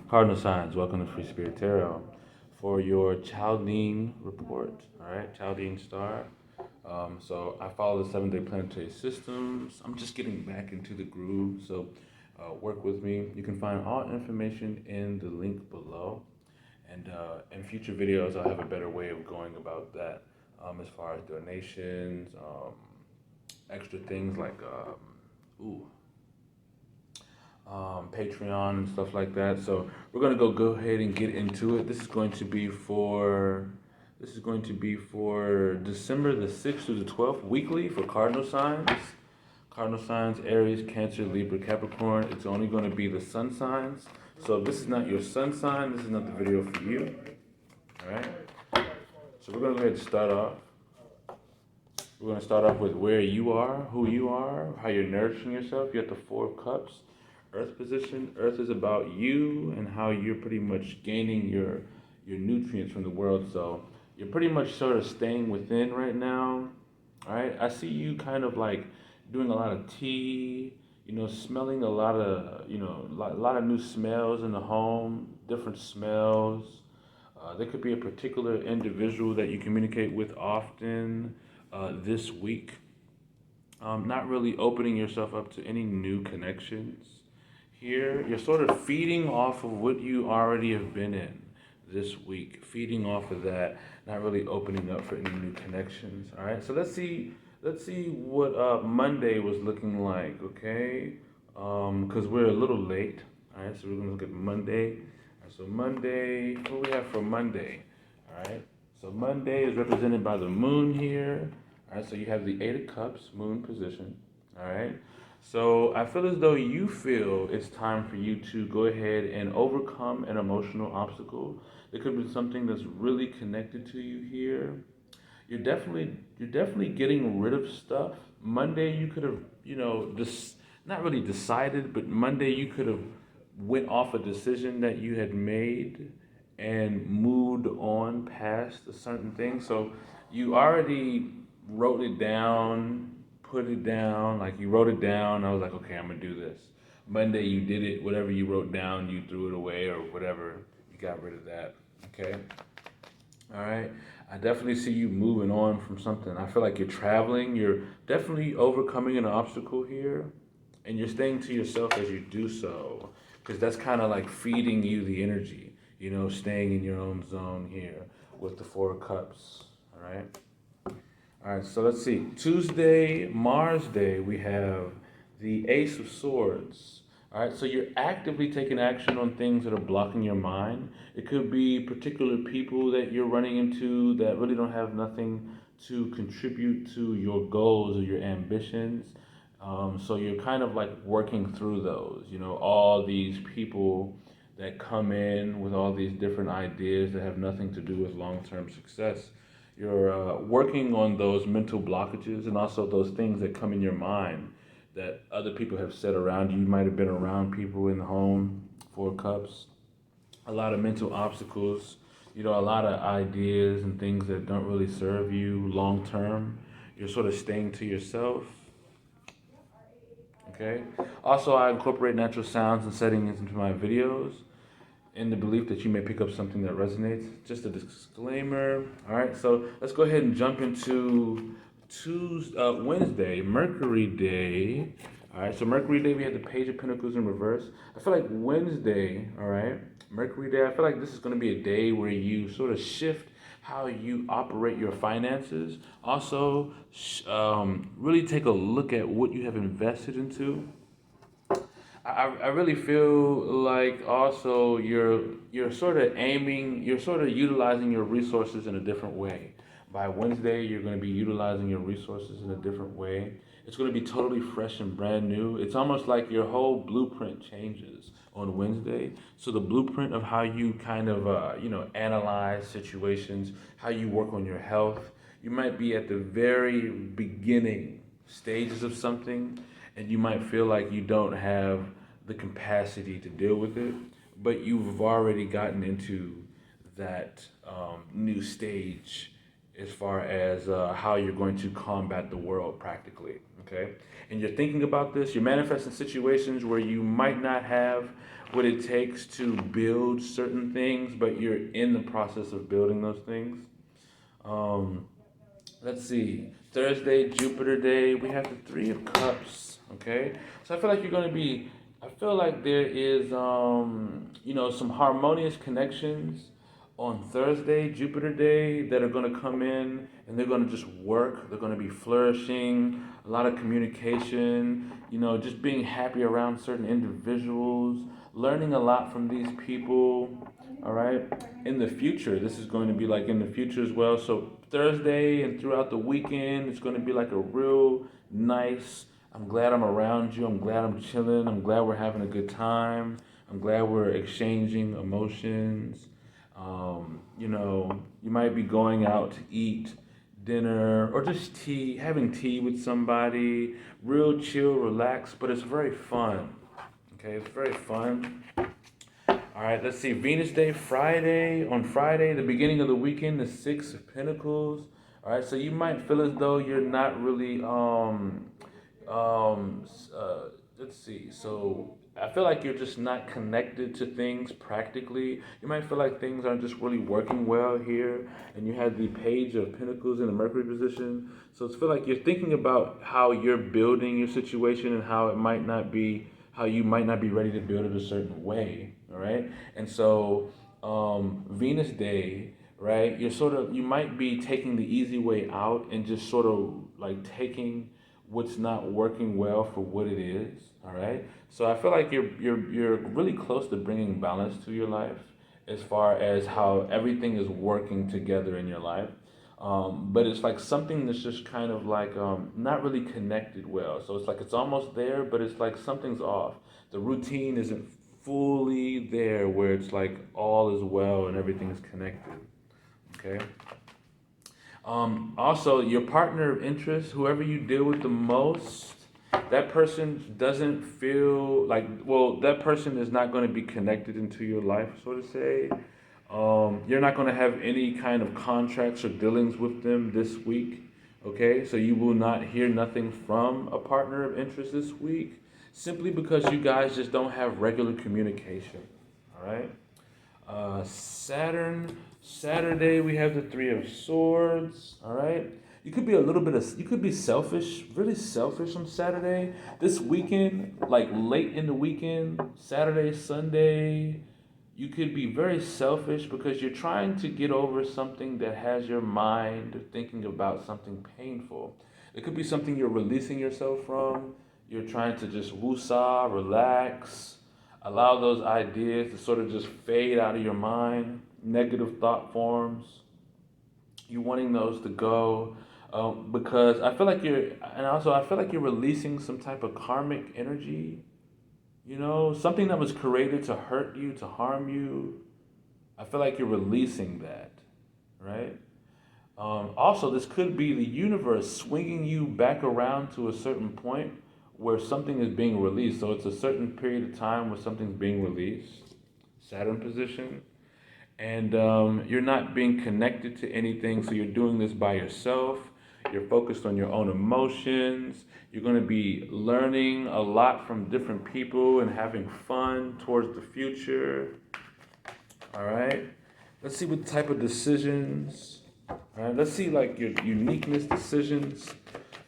Cardinal Signs, welcome to Free Spirit Tarot for your Chaldean report. All right, Chaldean star. So I follow the 7-day planetary systems. I'm just getting back into the groove, so work with me. You can find all information in the link below, and in future videos, I'll have a better way of going about that as far as donations, extra things like Patreon and stuff like that. So we're gonna go ahead and get into it. This is going to be for December the 6th through the 12th, weekly for Cardinal Signs. Cardinal Signs, Aries, Cancer, Libra, Capricorn. It's only going to be the sun signs. So if this is not your sun sign, this is not the video for you. All right. So we're gonna go ahead and start off. We're gonna start off with where you are, who you are, how you're nourishing yourself. You have the Four of Cups. Earth position. Earth is about you and how you're pretty much gaining your nutrients from the world. So you're pretty much sort of staying within right now. All right. I see you kind of like doing a lot of tea. Smelling a lot of a lot of new smells in the home. Different smells. There could be a particular individual that you communicate with often this week. Not really opening yourself up to any new connections. Here, you're sort of feeding off of what you already have been in this week, feeding off of that, not really opening up for any new connections. All right, so let's see what Monday was looking like, okay? Because we're a little late. All right, so we're gonna look at Monday. All right, so Monday, what do we have for Monday? All right, so Monday is represented by the moon here. All right, so you have the Eight of Cups, moon position. All right. So I feel as though you feel it's time for you to go ahead and overcome an emotional obstacle. There could be something that's really connected to you here. You're definitely getting rid of stuff. Monday you could have, not really decided, but Monday you could have went off a decision that you had made and moved on past a certain thing. So you already wrote it down, put it down, like you wrote it down. I was like, okay, I'm gonna do this. Monday you did it, whatever you wrote down, you threw it away or whatever. You got rid of that. Okay. All right. I definitely see you moving on from something. I feel like you're traveling. You're definitely overcoming an obstacle here, and you're staying to yourself as you do so, because that's kind of like feeding you the energy. Staying in your own zone here with the Four of Cups. All right. All right, so let's see. Tuesday, Mars Day, we have the Ace of Swords. All right, so you're actively taking action on things that are blocking your mind. It could be particular people that you're running into that really don't have nothing to contribute to your goals or your ambitions. So you're kind of like working through those. All these people that come in with all these different ideas that have nothing to do with long-term success. You're working on those mental blockages and also those things that come in your mind that other people have said around you. You might have been around people in the home, Four Cups, a lot of mental obstacles, a lot of ideas and things that don't really serve you long term. You're sort of staying to yourself. Okay. Also, I incorporate natural sounds and settings into my videos in the belief that you may pick up something that resonates. Just a disclaimer. All right, so let's go ahead and jump into Wednesday, Mercury Day. All right, so Mercury Day, we had the Page of Pentacles in reverse. I feel like Wednesday, all right, Mercury Day, I feel like this is going to be a day where you sort of shift how you operate your finances. Also, really take a look at what you have invested into. I really feel like also you're sort of utilizing your resources in a different way. By Wednesday, you're going to be utilizing your resources in a different way. It's going to be totally fresh and brand new. It's almost like your whole blueprint changes on Wednesday. So the blueprint of how you kind of analyze situations, how you work on your health. You might be at the very beginning stages of something, and you might feel like you don't have the capacity to deal with it, but you've already gotten into that new stage as far as how you're going to combat the world practically, okay? And you're thinking about this, you're manifesting situations where you might not have what it takes to build certain things, but you're in the process of building those things. Let's see, Thursday, Jupiter Day, we have the Three of Cups, okay? So I feel like you're going to be, I feel like there is, some harmonious connections on Thursday, Jupiter Day, that are going to come in and they're going to just work. They're going to be flourishing, a lot of communication, just being happy around certain individuals, learning a lot from these people, all right? In the future, this is going to be like in the future as well. So Thursday and throughout the weekend, it's going to be like a real nice, I'm glad I'm around you, I'm glad I'm chilling, I'm glad we're having a good time, I'm glad we're exchanging emotions. You might be going out to eat dinner or just tea, having tea with somebody, real chill, relaxed, but it's very fun. Okay, it's very fun. All right, let's see. Venus Day, Friday. On Friday, the beginning of the weekend, the Six of Pentacles. All right, so you might feel as though you're not really, let's see. So I feel like you're just not connected to things practically. You might feel like things aren't just really working well here. And you have the Page of Pentacles in the Mercury position. So it's feel like you're thinking about how you're building your situation and how you might not be ready to build it a certain way. All right. And so Venus Day, right? You might be taking the easy way out and just sort of like taking what's not working well for what it is. All right. So I feel like you're really close to bringing balance to your life as far as how everything is working together in your life. But it's like something that's just kind of like not really connected well. So it's like it's almost there, but it's like something's off. The routine isn't fully there where it's like all is well and everything's connected. Okay. Also, your partner of interest, whoever you deal with the most, that person doesn't feel like, that person is not going to be connected into your life, so to say. You're not going to have any kind of contracts or dealings with them this week, okay? So you will not hear nothing from a partner of interest this week, simply because you guys just don't have regular communication, all right? Saturday, we have the Three of Swords, all right? You could be selfish, really selfish on Saturday. This weekend, like late in the weekend, Saturday, Sunday, you could be very selfish because you're trying to get over something that has your mind thinking about something painful. It could be something you're releasing yourself from. You're trying to just woosah, relax, allow those ideas to sort of just fade out of your mind, negative thought forms. You're wanting those to go because I feel like you're releasing some type of karmic energy. Something that was created to hurt you, to harm you. I feel like you're releasing that, right? Also, this could be the universe swinging you back around to a certain point where something is being released. So it's a certain period of time where something's being released. Saturn position. And you're not being connected to anything, so you're doing this by yourself. You're focused on your own emotions. You're going to be learning a lot from different people and having fun towards the future. All right. Let's see what type of decisions. All right. Let's see like your uniqueness decisions.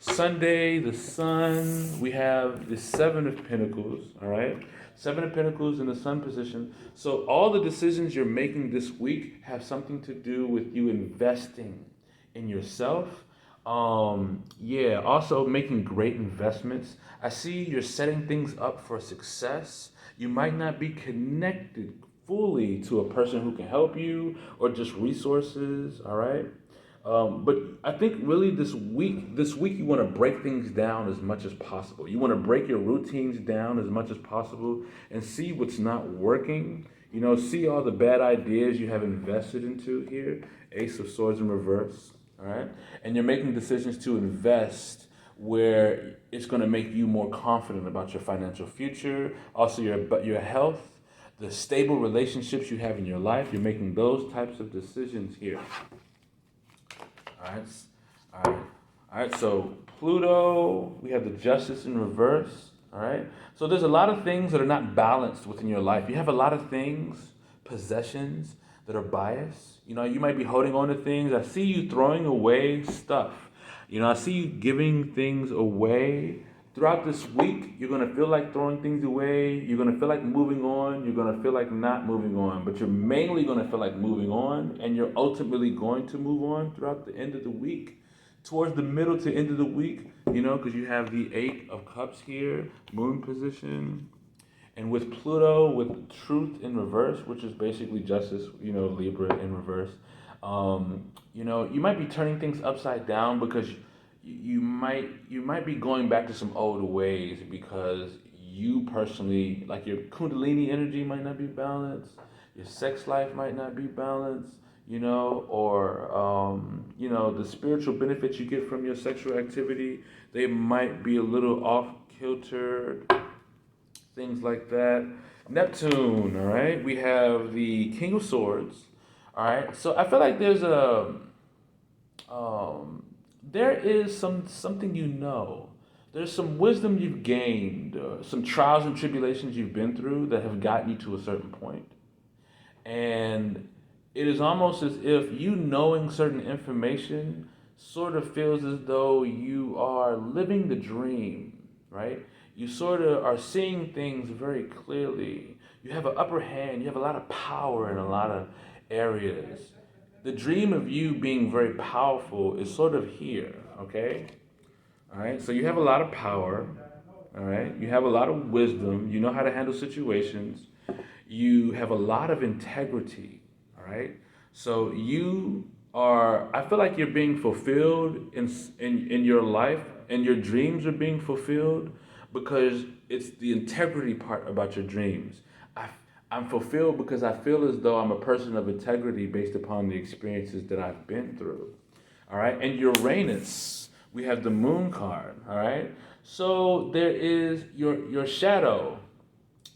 Sunday, the Sun. We have the Seven of Pentacles. All right. Seven of Pentacles in the Sun position. So all the decisions you're making this week have something to do with you investing in yourself. Also making great investments. I see you're setting things up for success. You might not be connected fully to a person who can help you or just resources, all right? But I think really this week you want to break things down as much as possible. You want to break your routines down as much as possible and see what's not working. See all the bad ideas you have invested into here. Ace of Swords in reverse. All right, and you're making decisions to invest where it's going to make you more confident about your financial future, also your health, the stable relationships you have in your life. You're making those types of decisions here. All right. All right. All right. So Pluto, we have the Justice in reverse. All right. So there's a lot of things that are not balanced within your life. You have a lot of things, possessions that are biased. You know, you might be holding on to things. I see you throwing away stuff. You know, I see you giving things away. Throughout this week, you're going to feel like throwing things away. You're going to feel like moving on. You're going to feel like not moving on. But you're mainly going to feel like moving on. And you're ultimately going to move on throughout the end of the week. Towards the middle to end of the week, you know, because you have the Eight of Cups here, Moon position. And with Pluto, with Truth in reverse, which is basically Justice, you know, Libra in reverse, you know, you might be turning things upside down because you might be going back to some old ways because you personally, like your Kundalini energy might not be balanced, your sex life might not be balanced, you know, or you know, the spiritual benefits you get from your sexual activity, they might be a little off kilter, things like that. Neptune, all right, we have the King of Swords, all right. So I feel like there's there is something you know. There's some wisdom you've gained, some trials and tribulations you've been through that have gotten you to a certain point. And it is almost as if you knowing certain information sort of feels as though you are living the dream, right? You sort of are seeing things very clearly. You have an upper hand, you have a lot of power in a lot of areas. The dream of you being very powerful is sort of here, okay? All right, so you have a lot of power, all right? You have a lot of wisdom. You know how to handle situations. You have a lot of integrity, all right? So you are, I feel like you're being fulfilled in your life, and your dreams are being fulfilled because it's the integrity part about your dreams. I'm fulfilled because I feel as though I'm a person of integrity based upon the experiences that I've been through. All right. And Uranus, we have the Moon card. All right. So there is your shadow,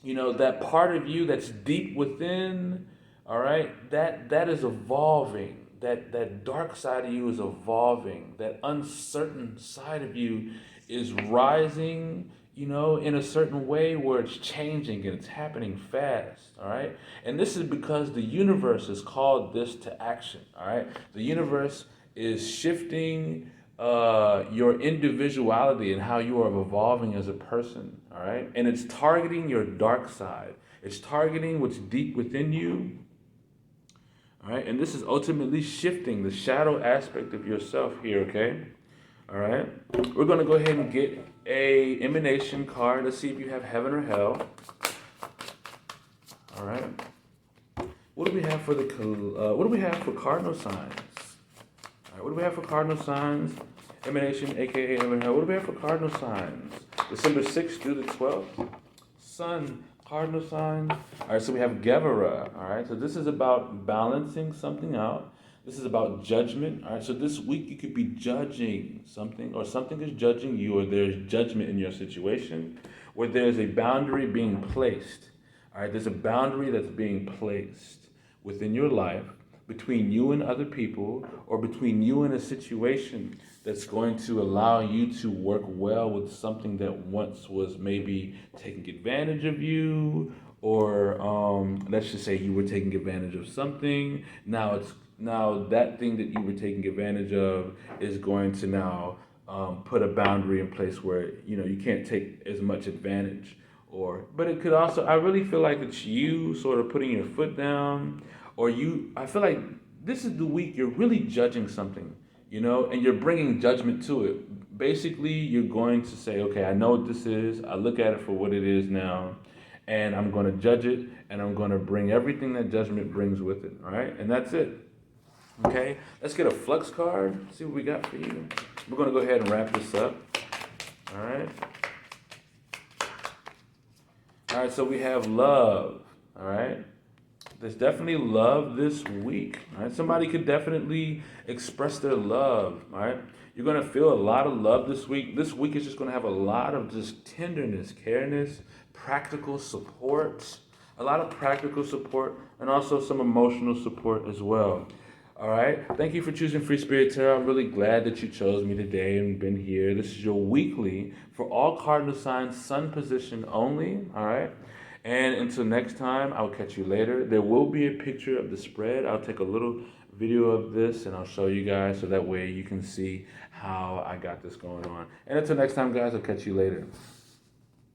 you know, that part of you that's deep within. All right. That is evolving. That dark side of you is evolving. That uncertain side of you is rising, you know, in a certain way where it's changing and it's happening fast, all right? And this is because the universe has called this to action, all right? The universe is shifting your individuality and how you are evolving as a person, all right? And it's targeting your dark side. It's targeting what's deep within you, all right? And this is ultimately shifting the shadow aspect of yourself here, okay? All right, we're going to go ahead and get a emanation card. Let's see if you have heaven or hell. All right. What do we have for what do we have for cardinal signs? All right, what do we have for cardinal signs? Emanation, aka heaven and hell. What do we have for cardinal signs? December 6th through the 12th. Sun, cardinal signs. All right, so we have Gevara. All right, so this is about balancing something out. This is about judgment. All right, so this week you could be judging something, or something is judging you, or there's judgment in your situation, where there's a boundary being placed. All right, there's a boundary that's being placed within your life between you and other people, or between you and a situation that's going to allow you to work well with something that once was maybe taking advantage of you, or let's just say you were taking advantage of something. Now that thing that you were taking advantage of is going to now put a boundary in place where, you know, you can't take as much advantage. But it could also, I really feel like it's you sort of putting your foot down, I feel like this is the week you're really judging something, you know, and you're bringing judgment to it. Basically, you're going to say, okay, I know what this is. I look at it for what it is now, and I'm going to judge it, and I'm going to bring everything that judgment brings with it, all right? And that's it. Okay, let's get a flux card, see what we got for you. We're going to go ahead and wrap this up. All right. All right, so we have love. All right. There's definitely love this week. All right. Somebody could definitely express their love. All right. You're going to feel a lot of love this week. This week is just going to have a lot of just tenderness, careness, practical support, a lot of practical support, and also some emotional support as well. All right. Thank you for choosing Free Spirit Tarot. I'm really glad that you chose me today and been here. This is your weekly for all cardinal signs, sun position only. All right. And until next time, I'll catch you later. There will be a picture of the spread. I'll take a little video of this and I'll show you guys so that way you can see how I got this going on. And until next time, guys, I'll catch you later.